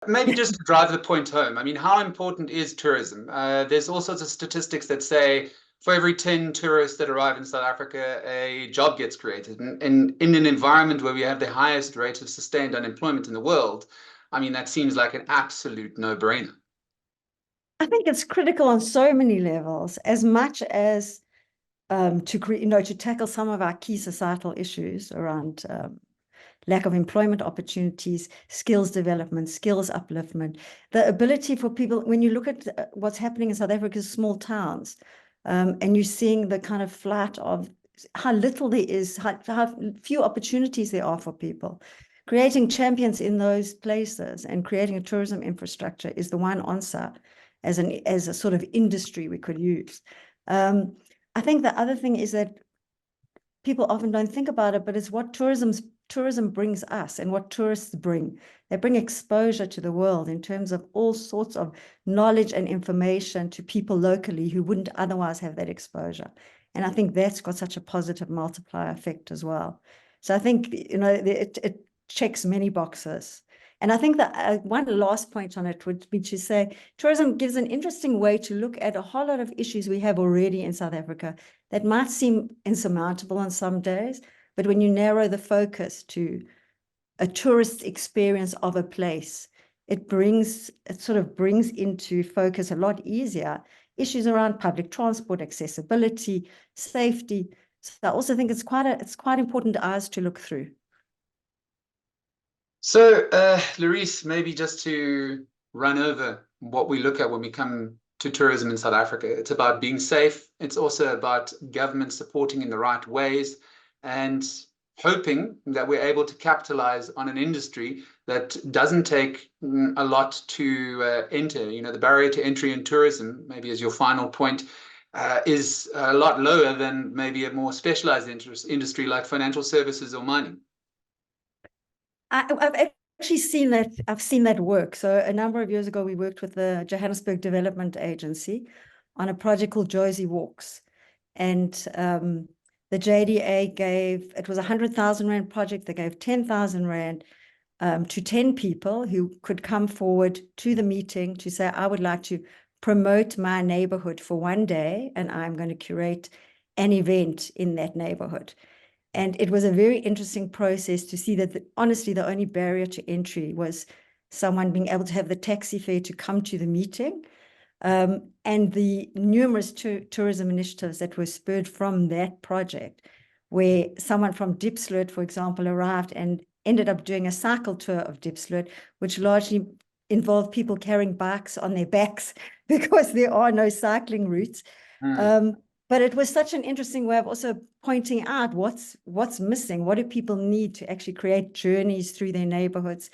Maybe just to drive the point home, I mean, how important is tourism? There's all sorts of statistics that say for every 10 tourists that arrive in South Africa, a job gets created. And in an environment where we have the highest rate of sustained unemployment in the world, I mean, that seems like an absolute no-brainer. I think it's critical on so many levels, as much as to tackle some of our key societal issues around lack of employment opportunities, skills development, skills upliftment, the ability for people, when you look at what's happening in South Africa's small towns, and you're seeing the kind of flight of how little there is, how few opportunities there are for people. Creating champions in those places and creating a tourism infrastructure is the one answer as a sort of industry we could use. I think the other thing is that people often don't think about it, but it's what tourism brings us and what tourists bring. They bring exposure to the world in terms of all sorts of knowledge and information to people locally who wouldn't otherwise have that exposure. And I think that's got such a positive multiplier effect as well. So I think, it checks many boxes. And I think that one last point on it would be to say tourism gives an interesting way to look at a whole lot of issues we have already in South Africa that might seem insurmountable on some days, but when you narrow the focus to a tourist experience of a place, it sort of brings into focus a lot easier issues around public transport, accessibility, safety. So I also think it's quite important eyes to look through. So, Larice, maybe just to run over what we look at when we come to tourism in South Africa. It's about being safe. It's also about government supporting in the right ways and hoping that we're able to capitalize on an industry that doesn't take a lot to enter. You know, the barrier to entry in tourism, maybe as your final point, is a lot lower than maybe a more specialized industry like financial services or mining. I've actually seen that. I've seen that work. So a number of years ago, we worked with the Johannesburg Development Agency on a project called Josie Walks. And the JDA it was a 100,000 Rand project. They gave 10,000 Rand to 10 people who could come forward to the meeting to say, I would like to promote my neighborhood for one day, and I'm going to curate an event in that neighborhood. And it was a very interesting process to see that, honestly, the only barrier to entry was someone being able to have the taxi fare to come to the meeting. And the numerous tourism initiatives that were spurred from that project, where someone from Diepsloot, for example, arrived and ended up doing a cycle tour of Diepsloot, which largely involved people carrying bikes on their backs because there are no cycling routes. But it was such an interesting way of also pointing out what's missing. What do people need to actually create journeys through their neighborhoods?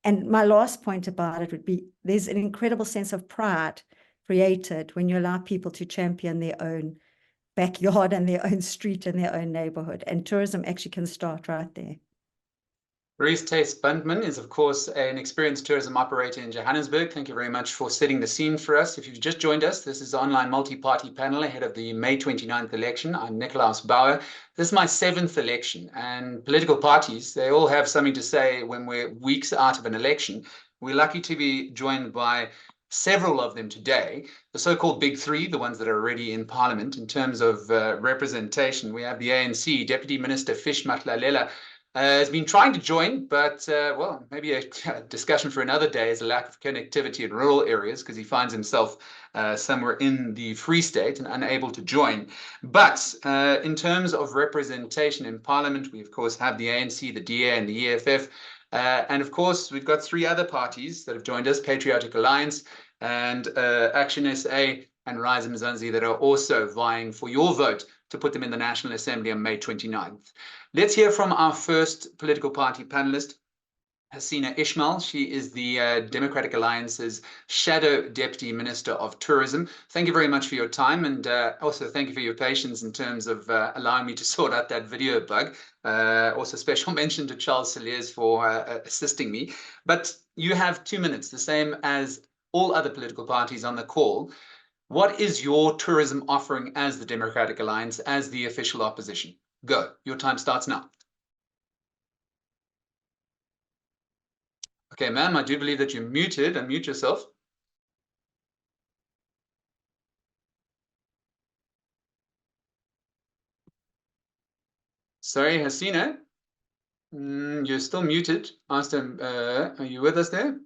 And my last point about it would be there's an incredible sense of pride created when you allow people to champion their own backyard and their own street and their own neighborhood. And tourism actually can start right there. Ries Bundman is, of course, an experienced tourism operator in Johannesburg. Thank you very much for setting the scene for us. If you've just joined us, this is the online multi-party panel ahead of the May 29th election. I'm Nicolaus Bauer. This is my 7th election, and political parties, they all have something to say when we're weeks out of an election. We're lucky to be joined by several of them today, the so-called big three, the ones that are already in parliament. In terms of representation, we have the ANC, Deputy Minister Fish Matlalela, has been trying to join, but, well, maybe a discussion for another day is a lack of connectivity in rural areas because he finds himself somewhere in the Free State and unable to join. But in terms of representation in Parliament, we, of course, have the ANC, the DA, and the EFF. And, of course, we've got 3 other parties that have joined us, Patriotic Alliance and Action SA and Rise Mzansi, that are also vying for your vote to put them in the National Assembly on May 29th. Let's hear from our first political party panelist, Hasina Ismail. She is the Democratic Alliance's Shadow Deputy Minister of Tourism. Thank you very much for your time, and also thank you for your patience in terms of allowing me to sort out that video bug. Also special mention to Charles Cilliers for assisting me. But you have 2 minutes, the same as all other political parties on the call. What is your tourism offering as the Democratic Alliance, as the official opposition? Go. Your time starts now. Okay, ma'am, I do believe that you're muted. Unmute yourself. Sorry, Hasina. You're still muted. Austin, are you with us there?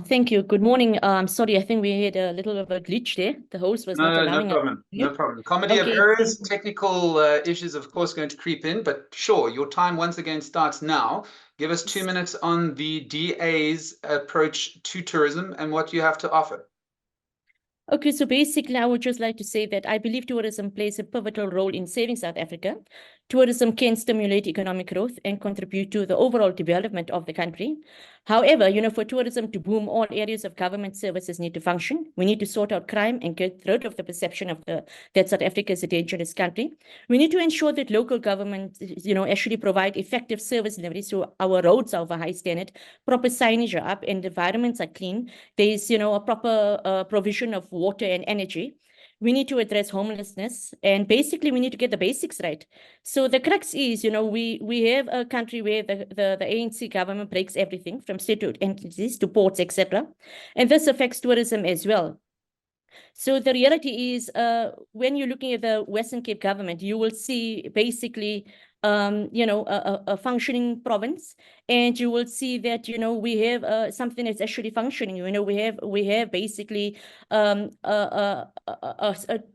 Thank you. Good morning. Sorry, I think we had a little of a glitch there. The host was not allowing No problem. us. No problem. Comedy of Okay, errors, technical issues, of course, going to creep in, but sure, your time once again starts now. Give us 2 minutes on the DA's approach to tourism and what you have to offer. Okay, so basically, I would just like to say that I believe tourism plays a pivotal role in saving South Africa. Tourism can stimulate economic growth and contribute to the overall development of the country. However, for tourism to boom, all areas of government services need to function. We need to sort out crime and get rid of the perception of that South Africa is a dangerous country. We need to ensure that local governments, actually provide effective service delivery, so our roads are of a high standard, proper signage are up, and environments are clean. There's, a proper provision of water and energy. We need to address homelessness, and basically we need to get the basics right. So the crux is, we have a country where the ANC government breaks everything from state entities to ports, etc. And this affects tourism as well. So the reality is, when you're looking at the Western Cape government, you will see basically, a functioning province, and you will see that, we have something that's actually functioning. We have basically a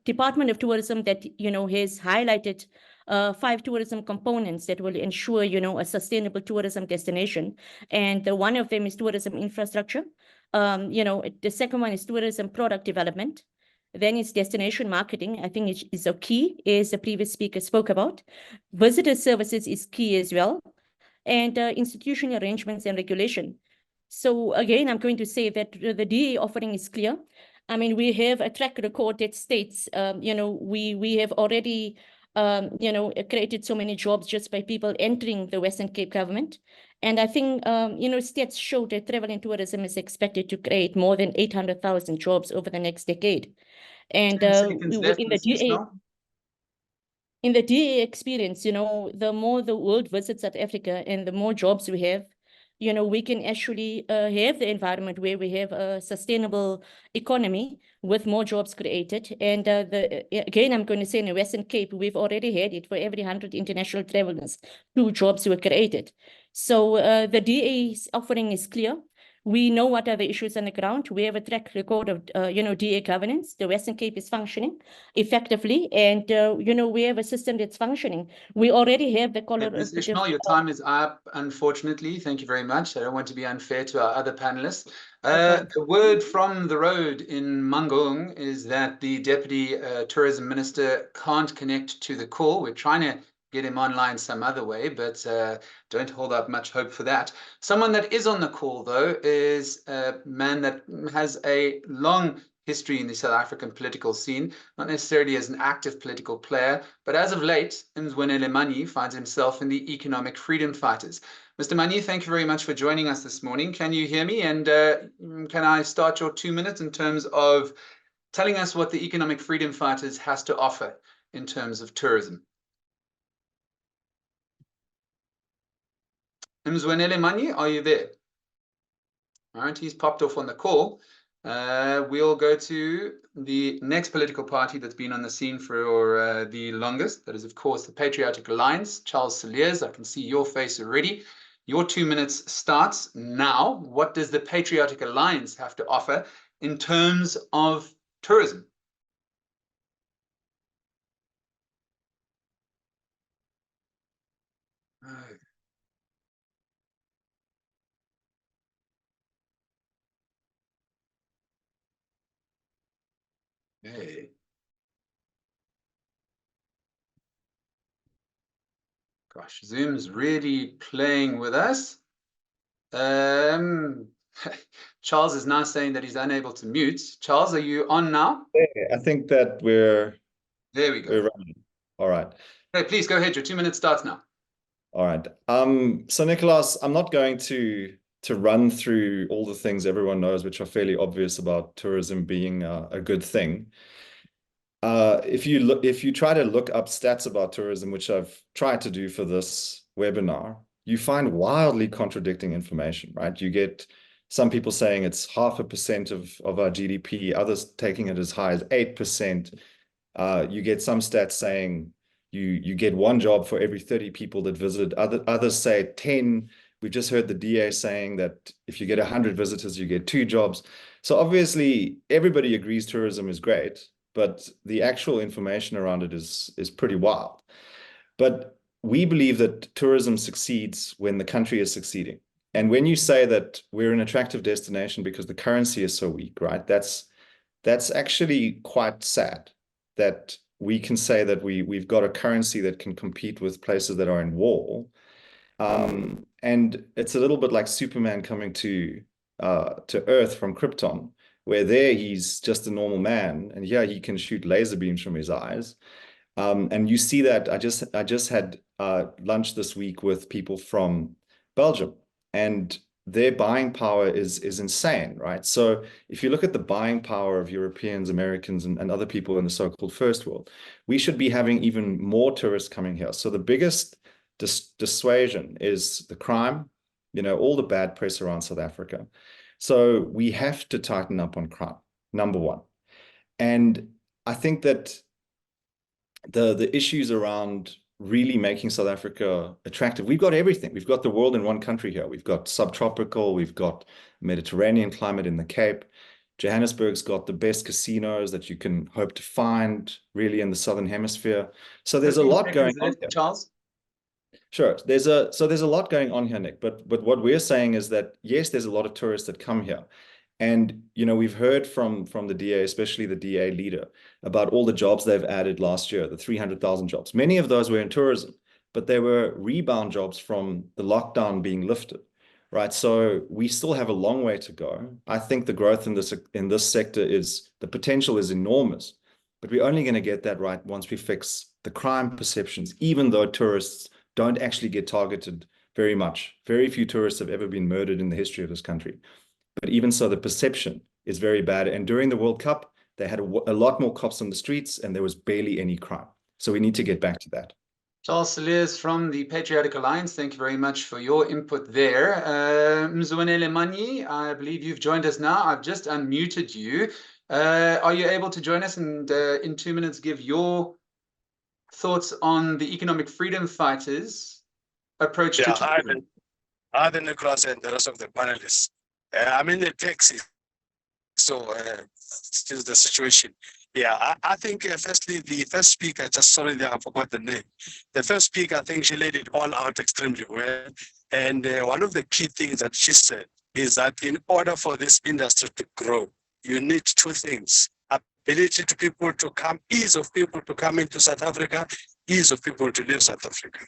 Department of Tourism that, has highlighted 5 tourism components that will ensure, a sustainable tourism destination. And one of them is tourism infrastructure. The second one is tourism product development. Then it's destination marketing. I think is a key, as the previous speaker spoke about. Visitor services is key as well. And institutional arrangements and regulation. So again, I'm going to say that the DA offering is clear. I mean, we have a track record that states, we have already, created so many jobs just by people entering the Western Cape government. And I think, stats show that travel and tourism is expected to create more than 800,000 jobs over the next decade. And in the DA experience, the more the world visits South Africa and the more jobs we have, we can actually have the environment where we have a sustainable economy with more jobs created. And again, I'm going to say in the Western Cape, we've already had it. For every 100 international travelers, 2 jobs were created. So the DA's offering is clear. We know what are the issues on the ground. We have a track record of, DA governance. The Western Cape is functioning effectively, and, we have a system that's functioning. We already have the Ms. Ishmael, your time is up, unfortunately. Thank you very much. I don't want to be unfair to our other panelists. The word from the road in Mangaung is that the Deputy Tourism Minister can't connect to the call. We're trying to get him online some other way, but don't hold up much hope for that. Someone that is on the call, though, is a man that has a long history in the South African political scene, not necessarily as an active political player, but as of late, Mzwanele Manyi finds himself in the economic freedom fighters. Mr. Manyi, thank you very much for joining us this morning. Can you hear me? And can I start your 2 minutes in terms of telling us what the economic freedom fighters has to offer in terms of tourism? Mzwanele Manyi, are you there? All right, he's popped off on the call. We'll go to the next political party that's been on the scene for the longest. That is, of course, the Patriotic Alliance. Charles Cilliers, I can see your face already. Your 2 minutes starts now. What does the Patriotic Alliance have to offer in terms of tourism? Hey. Gosh, Zoom's really playing with us. Charles is now saying that he's unable to mute. Charles, are you on now? I think that there we go. We're running. All right. Okay, please go ahead. Your 2 minutes starts now. All right. So Nicholas, I'm not going to to run through all the things everyone knows, which are fairly obvious about tourism being a good thing. If you try to look up stats about tourism, which I've tried to do for this webinar, you find wildly contradicting information, right? You get some people saying it's 0.5% of our GDP, others taking it as high as 8%. You get some stats saying you get 1 job for every 30 people that visit. Others say 10. We just heard the DA saying that if you get 100 visitors, you get 2 jobs. So obviously everybody agrees tourism is great, but the actual information around it is pretty wild. But we believe that tourism succeeds when the country is succeeding. And when you say that we're an attractive destination because the currency is so weak, right? That's actually quite sad that we can say that we've got a currency that can compete with places that are in war. And it's a little bit like Superman coming to Earth from Krypton, where there he's just a normal man, and here he can shoot laser beams from his eyes. And you see that I just had lunch this week with people from Belgium, and their buying power is insane, right? So if you look at the buying power of Europeans, Americans, and other people in the so-called first world, we should be having even more tourists coming here. So the biggest dissuasion is the crime, all the bad press around South Africa. So we have to tighten up on crime, number one. And I think that the issues around really making South Africa attractive, we've got everything. We've got the world in one country here. We've got subtropical, we've got Mediterranean climate in the Cape. Johannesburg's got the best casinos that you can hope to find really in the Southern Hemisphere. So there's a lot going on here. Charles? Sure. There's a lot going on here, Nick. But what we're saying is that, yes, there's a lot of tourists that come here. And, we've heard from the DA, especially the DA leader, about all the jobs they've added last year, the 300,000 jobs. Many of those were in tourism, but they were rebound jobs from the lockdown being lifted, right? So we still have a long way to go. I think the growth in this sector the potential is enormous, but we're only going to get that right once we fix the crime perceptions, even though tourists don't actually get targeted very much. Very few tourists have ever been murdered in the history of this country. But even so, the perception is very bad. And during the World Cup, they had a lot more cops on the streets and there was barely any crime. So we need to get back to that. Charles Cilliers from the Patriotic Alliance, thank you very much for your input there. Mzwanele Manyi, I believe you've joined us now. I've just unmuted you. Are you able to join us and in 2 minutes give your thoughts on the economic freedom fighters' approach to tourism? Hi, Nicholas and the rest of the panelists. I'm in the taxi, so still the situation. Yeah, I think firstly, the first speaker, I forgot the name. The first speaker, I think she laid it all out extremely well. And one of the key things that she said is that in order for this industry to grow, you need 2 things. Ability to people to come, ease of people to come into South Africa, ease of people to leave South Africa.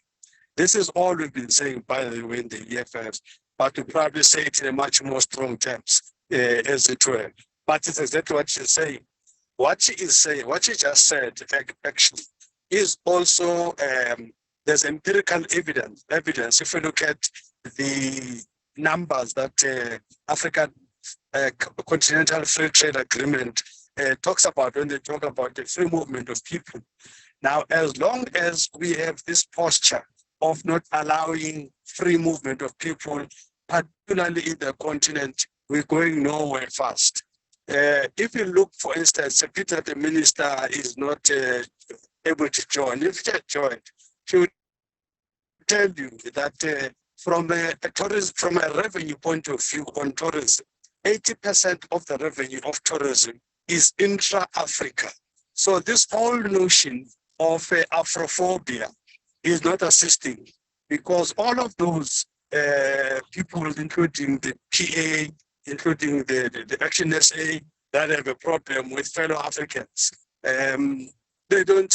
This is all we've been saying, by the way, in the EFFs, but we probably say it in a much more strong terms, as it were. But it's exactly what she's saying. What she is saying, what she just said, actually, is also, there's empirical evidence. If you look at the numbers that African Continental Free Trade Agreement talks about when they talk about the free movement of people. Now, as long as we have this posture of not allowing free movement of people, particularly in the continent, we're going nowhere fast. If you look, for instance, Peter, the minister, is not able to join. If she had joined, she would tell you that from a revenue point of view on tourism, 80% of the revenue of tourism is intra-Africa. So this whole notion of Afrophobia is not assisting, because all of those people, including the PA, including the Action SA, that have a problem with fellow Africans, they don't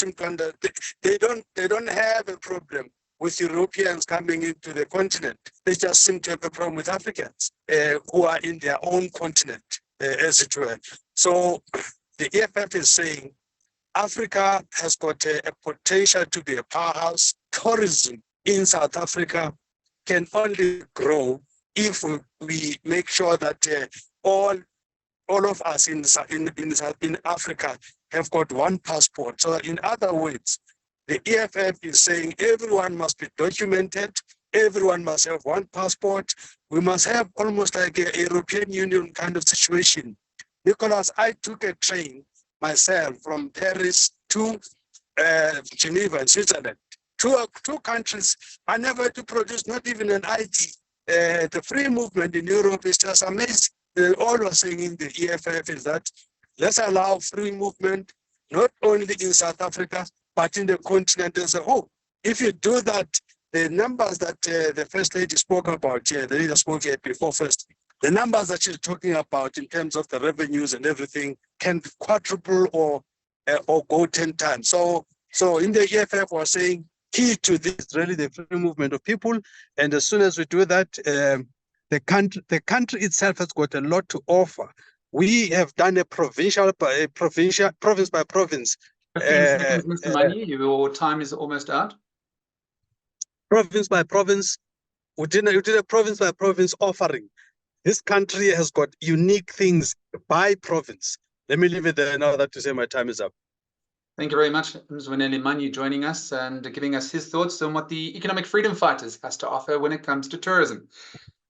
have a problem with Europeans coming into the continent. They just seem to have a problem with Africans who are in their own continent, as it were. So the EFF is saying Africa has got a potential to be a powerhouse. Tourism in South Africa can only grow if we make sure that all of us in Africa have got one passport. So in other words, the EFF is saying everyone must be documented, everyone must have one passport. We must have almost like a European Union kind of situation. Nicholas, I took a train myself from Paris to Geneva in Switzerland. Two countries. I never had to produce not even an ID. The free movement in Europe is just amazing. All we're saying in the EFF is that let's allow free movement, not only in South Africa, but in the continent as a whole. If you do that, the numbers that the First Lady spoke about here, the leader spoke here before first, the numbers that she's talking about in terms of the revenues and everything can quadruple or go 10 times. So in the EFF, we're saying key to this is really the free movement of people. And as soon as we do that, the country itself has got a lot to offer. We have done a province by province. 15 seconds, Mr. Money, your time is almost out. Province by province, we did a province by province offering. This country has got unique things by province. Let me leave it there now that to say my time is up. Thank you very much, Mzwanele Manyi, joining us and giving us his thoughts on what the Economic Freedom Fighters has to offer when it comes to tourism.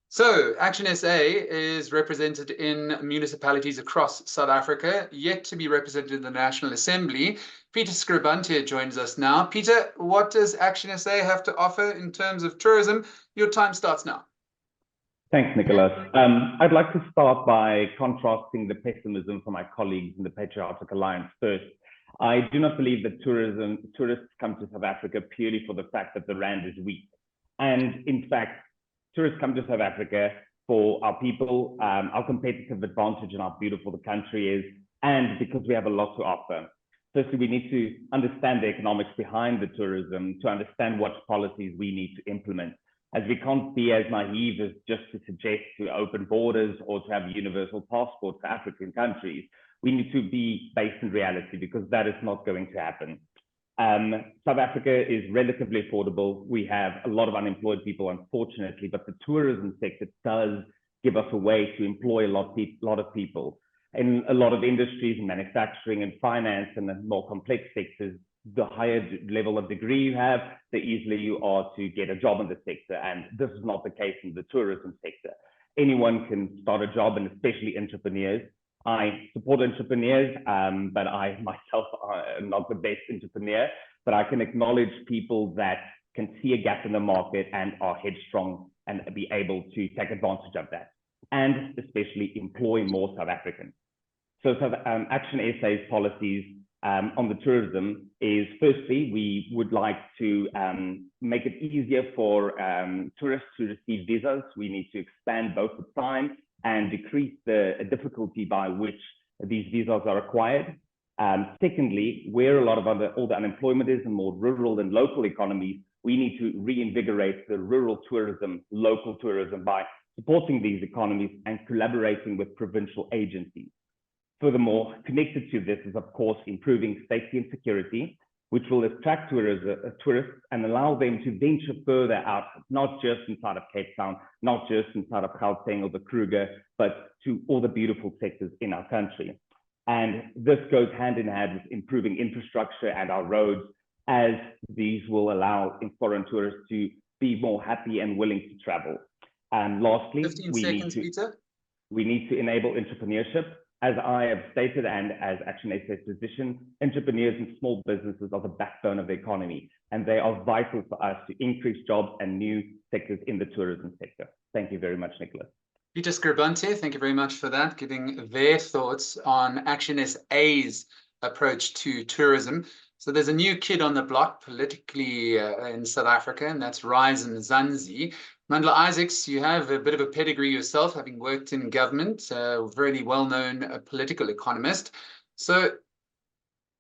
So, Action SA is represented in municipalities across South Africa, yet to be represented in the National Assembly. Peter Scribante joins us now. Peter, what does Action SA have to offer in terms of tourism? Your time starts now. Thanks, Nicholas. I'd like to start by contrasting the pessimism from my colleagues in the Patriotic Alliance first. I do not believe that tourists come to South Africa purely for the fact that the rand is weak. And in fact, tourists come to South Africa for our people, our competitive advantage and how beautiful the country is, and because we have a lot to offer. Firstly, we need to understand the economics behind the tourism to understand what policies we need to implement, as we can't be as naive as just to suggest to open borders or to have universal passports for African countries. We need to be based in reality because that is not going to happen. South Africa is relatively affordable. We have a lot of unemployed people, unfortunately, but the tourism sector does give us a way to employ a lot of people. In a lot of industries, manufacturing and finance and the more complex sectors, the higher level of degree you have, the easier you are to get a job in the sector. And this is not the case in the tourism sector. Anyone can start a job, and especially entrepreneurs. I support entrepreneurs, but I myself am not the best entrepreneur, but I can acknowledge people that can see a gap in the market and are headstrong and be able to take advantage of that, and especially employ more South Africans. So Action SA's policies on the tourism is, firstly, we would like to make it easier for tourists to receive visas. We need to expand both the time and decrease the difficulty by which these visas are acquired. Secondly, where a lot of all the unemployment is in more rural and local economies, we need to reinvigorate the rural tourism, local tourism, by supporting these economies and collaborating with provincial agencies. Furthermore, connected to this is, of course, improving safety and security, which will attract tourists and allow them to venture further out, not just inside of Cape Town, not just inside of Gauteng or the Kruger, but to all the beautiful sectors in our country. And this goes hand in hand with improving infrastructure and our roads, as these will allow foreign tourists to be more happy and willing to travel. And lastly, 15 seconds, Peter. We need to enable entrepreneurship. As I have stated, and as Action SA's position, entrepreneurs and small businesses are the backbone of the economy, and they are vital for us to increase jobs and new sectors in the tourism sector. Thank you very much, Nicholas. Peter Scribante, thank you very much for that, giving their thoughts on Action SA's approach to tourism. So there's a new kid on the block politically in South Africa, and that's Rise Mzansi. Mandla Isaacs, you have a bit of a pedigree yourself, having worked in government, a very well-known political economist. So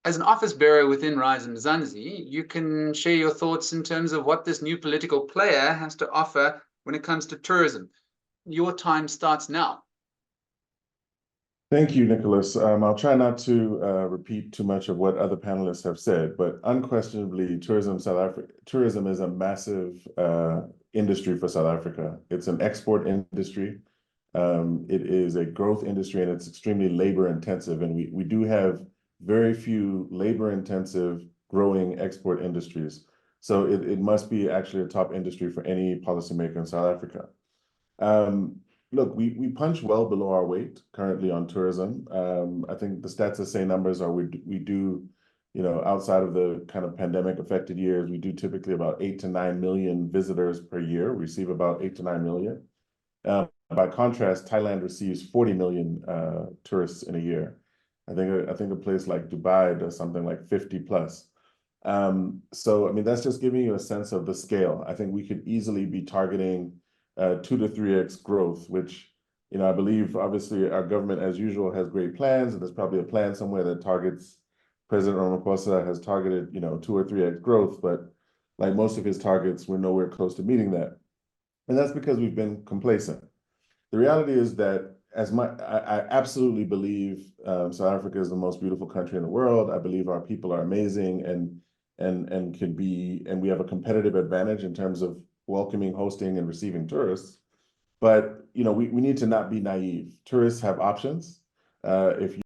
as an office bearer within Rise Mzansi, you can share your thoughts in terms of what this new political player has to offer when it comes to tourism. Your time starts now. Thank you, Nicholas. I'll try not to repeat too much of what other panelists have said, but unquestionably, tourism is a massive industry for South Africa. It's an export industry. It is a growth industry, and it's extremely labor intensive. And we do have very few labor intensive growing export industries. So it must be actually a top industry for any policymaker in South Africa. Look, we punch well below our weight currently on tourism. I think the stats that say numbers are we do, you know, outside of the kind of pandemic affected years, we do typically about 8 to 9 million visitors per year. We receive about 8 to 9 million. By contrast, Thailand receives 40 million tourists in a year. I think a place like Dubai does something like 50 plus. So, I mean, that's just giving you a sense of the scale. I think we could easily be targeting 2 to 3x growth, which, you know, I believe obviously our government, as usual, has great plans, and there's probably a plan somewhere that targets. President Ramaphosa has targeted, you know, 2 or 3x growth, but like most of his targets, we're nowhere close to meeting that. And that's because we've been complacent. The reality is that I absolutely believe South Africa is the most beautiful country in the world. I believe our people are amazing and can be, and we have a competitive advantage in terms of welcoming, hosting, and receiving tourists. But, you know, we need to not be naive. Tourists have options. If